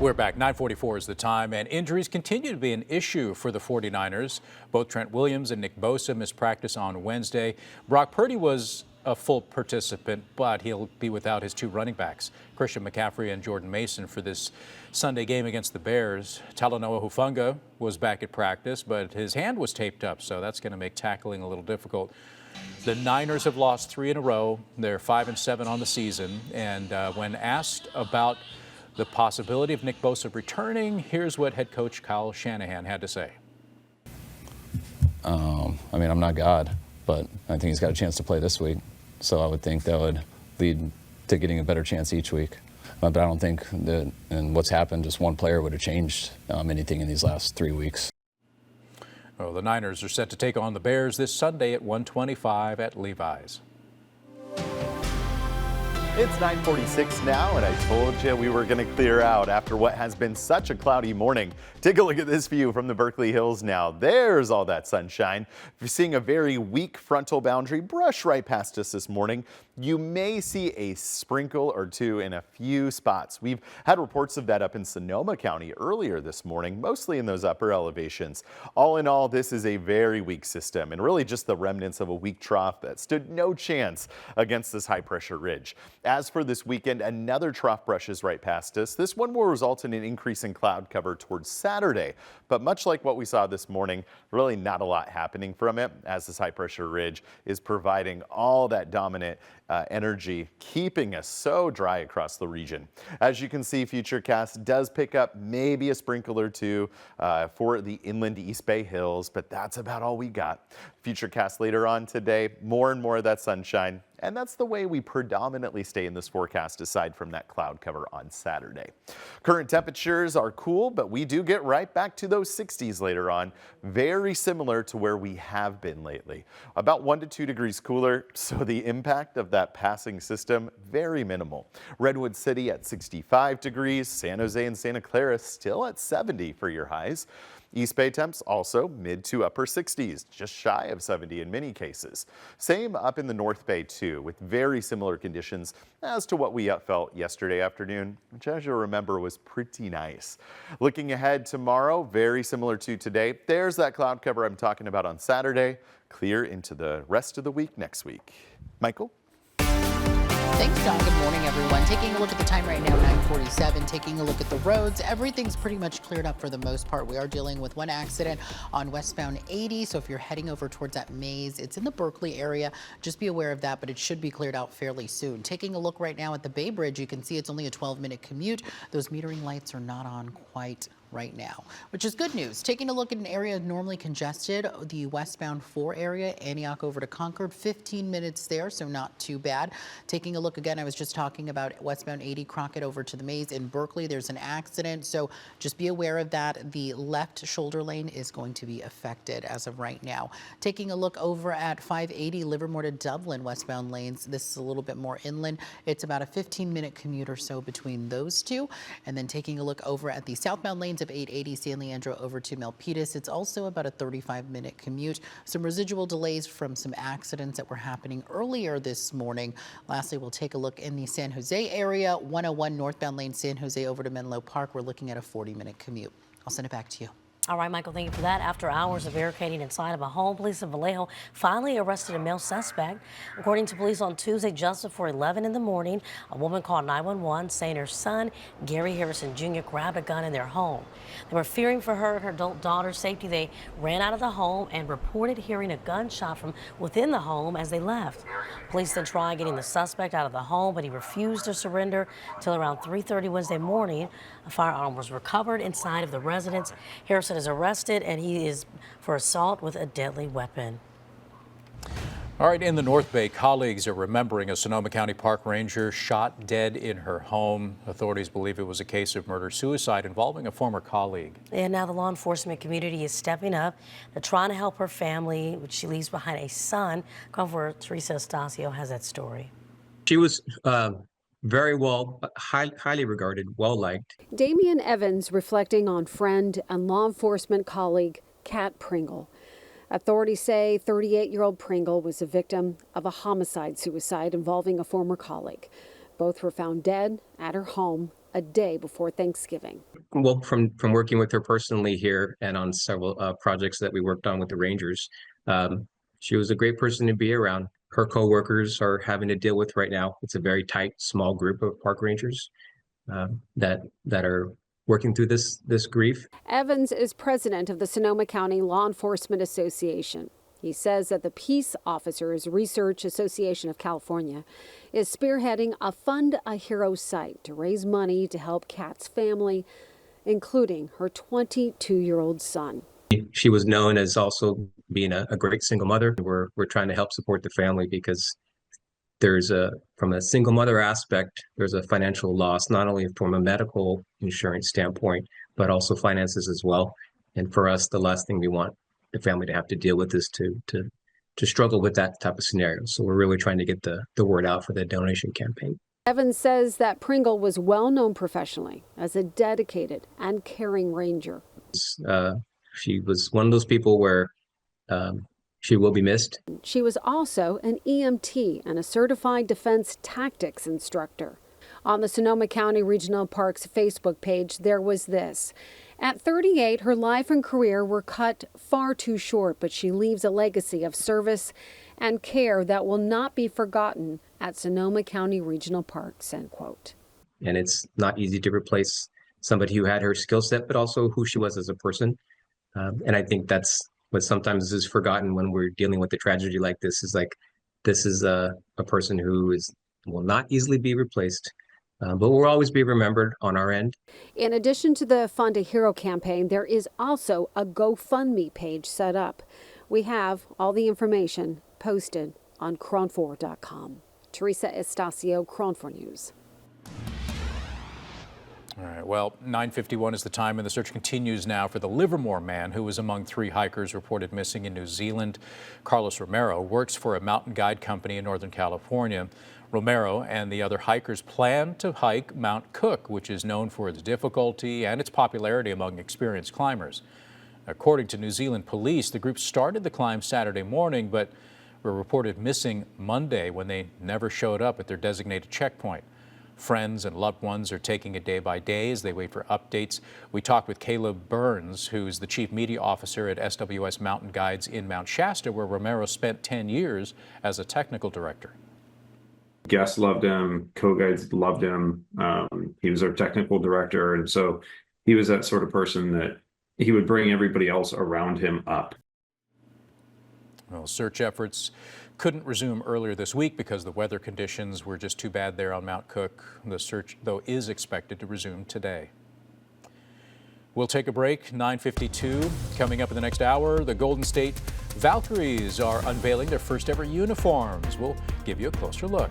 We're back. 9:44 is the time, and injuries continue to be an issue for the 49ers. Both Trent Williams and Nick Bosa missed practice on Wednesday. Brock Purdy was a full participant, but he'll be without his two running backs, Christian McCaffrey and Jordan Mason, for this Sunday game against the Bears. Talanoa Hufanga was back at practice, but his hand was taped up, so that's going to make tackling a little difficult. The Niners have lost 3 in a row. They're 5-7 on the season, and when asked about the possibility of Nick Bosa returning, here's what head coach Kyle Shanahan had to say. I'm not God, but I think he's got a chance to play this week. So I would think that would lead to getting a better chance each week. But I don't think that, and what's happened, just one player would have changed anything in these last 3 weeks. Well, the Niners are set to take on the Bears this Sunday at 1:25 at Levi's. It's 9:46 now, and I told you we were going to clear out after what has been such a cloudy morning. Take a look at this view from the Berkeley Hills now. There's all that sunshine. If you're seeing a very weak frontal boundary brush right past us this morning, you may see a sprinkle or two in a few spots. We've had reports of that up in Sonoma County earlier this morning, mostly in those upper elevations. All in all, this is a very weak system and really just the remnants of a weak trough that stood no chance against this high pressure ridge. As for this weekend, another trough brushes right past us. This one will result in an increase in cloud cover towards Saturday, but much like what we saw this morning, really not a lot happening from it as this high pressure ridge is providing all that dominant energy, keeping us so dry across the region. As you can see, Futurecast does pick up maybe a sprinkle or two for the inland East Bay Hills, but that's about all we got. Futurecast later on today, more and more of that sunshine. And that's the way we predominantly stay in this forecast aside from that cloud cover on Saturday. Current temperatures are cool, but we do get right back to those 60s later on. Very similar to where we have been lately. About 1 to 2 degrees cooler, so the impact of that passing system, very minimal. Redwood City at 65 degrees, San Jose and Santa Clara still at 70 for your highs. East Bay temps also mid to upper 60s, just shy of 70 in many cases. Same up in the North Bay too, with very similar conditions as to what we felt yesterday afternoon, which as you'll remember was pretty nice. Looking ahead tomorrow, very similar to today. There's that cloud cover I'm talking about on Saturday, clear into the rest of the week next week. Michael? Thanks, Don. Good morning, everyone. Taking a look at the time right now, 9:47. Taking a look at the roads. Everything's pretty much cleared up for the most part. We are dealing with one accident on westbound 80. So if you're heading over towards that maze, it's in the Berkeley area. Just be aware of that, but it should be cleared out fairly soon. Taking a look right now at the Bay Bridge, you can see it's only a 12-minute commute. Those metering lights are not on quite right now, which is good news. Taking a look at an area normally congested, the westbound 4 area, Antioch over to Concord, 15 minutes there, so not too bad. Taking a look again, I was just talking about westbound 80 Crockett over to the maze in Berkeley. There's an accident, so just be aware of that. The left shoulder lane is going to be affected as of right now. Taking a look over at 580 Livermore to Dublin westbound lanes. This is a little bit more inland. It's about a 15-minute commute or so between those two. And then taking a look over at the southbound lanes of 880 San Leandro over to Milpitas. It's also about a 35-minute commute. Some residual delays from some accidents that were happening earlier this morning. Lastly, we'll take a look in the San Jose area. 101 northbound lane San Jose over to Menlo Park. We're looking at a 40-minute commute. I'll send it back to you. All right, Michael, thank you for that. After hours of barricading inside of a home, police in Vallejo finally arrested a male suspect. According to police on Tuesday, just before 11 in the morning, a woman called 911 saying her son, Gary Harrison Jr., grabbed a gun in their home. They were fearing for her and her adult daughter's safety. They ran out of the home and reported hearing a gunshot from within the home as they left. Police then tried getting the suspect out of the home, but he refused to surrender till around 3:30 Wednesday morning. A firearm was recovered inside of the residence. Harrison is arrested, and he is for assault with a deadly weapon. All right, in the North Bay, colleagues are remembering a Sonoma County park ranger shot dead in her home. Authorities believe it was a case of murder-suicide involving a former colleague. And now the law enforcement community is stepping up. They're trying to help her family, which she leaves behind a son. KRON4 Teresa Estacio has that story. She was very well, highly regarded, well-liked. Damian Evans reflecting on friend and law enforcement colleague Kat Pringle. Authorities say 38-year-old Pringle was a victim of a homicide-suicide involving a former colleague. Both were found dead at her home a day before Thanksgiving. Well, from working with her personally here and on several projects that we worked on with the Rangers, she was a great person to be around. Her coworkers are having to deal with right now. It's a very tight, small group of park rangers that are working through this grief. Evans is president of the Sonoma County Law Enforcement Association. He says that the Peace Officers Research Association of California is spearheading a Fund a Hero site to raise money to help Kat's family, including her 22-year-old son. She was known as also being a great single mother. We're trying to help support the family because from a single mother aspect, there's a financial loss, not only from a medical insurance standpoint, but also finances as well. And for us, the last thing we want the family to have to deal with is to struggle with that type of scenario. So we're really trying to get the word out for the donation campaign. Evans says that Pringle was well known professionally as a dedicated and caring ranger. She was one of those people where she will be missed. She was also an EMT and a certified defense tactics instructor. On the Sonoma County Regional Parks Facebook page, there was this. At 38, her life and career were cut far too short, but she leaves a legacy of service and care that will not be forgotten at Sonoma County Regional Parks, end quote. And it's not easy to replace somebody who had her skill set, but also who she was as a person. And I think that's what sometimes is forgotten when we're dealing with a tragedy like this, is like, this is a person who will not easily be replaced. But will always be remembered on our end. In addition to the Fund a Hero campaign, there is also a GoFundMe page set up. We have all the information posted on KRON4.com. Teresa Estacio, KRON4 News. All right, well, 9:51 is the time, and the search continues now for the Livermore man who was among 3 hikers reported missing in New Zealand. Carlos Romero works for a mountain guide company in Northern California. Romero and the other hikers plan to hike Mount Cook, which is known for its difficulty and its popularity among experienced climbers. According to New Zealand police, the group started the climb Saturday morning, but were reported missing Monday when they never showed up at their designated checkpoint. Friends and loved ones are taking it day by day as they wait for updates. We talked with Caleb Burns, who's the chief media officer at SWS Mountain Guides in Mount Shasta, where Romero spent 10 years as a technical director. Guests loved him, co-guides loved him. He was our technical director, and so he was that sort of person that he would bring everybody else around him up. Well, search efforts couldn't resume earlier this week because the weather conditions were just too bad there on Mount Cook. The search, though, is expected to resume today. We'll take a break. 9:52. Coming up in the next hour, the Golden State Valkyries are unveiling their first ever uniforms. We'll give you a closer look.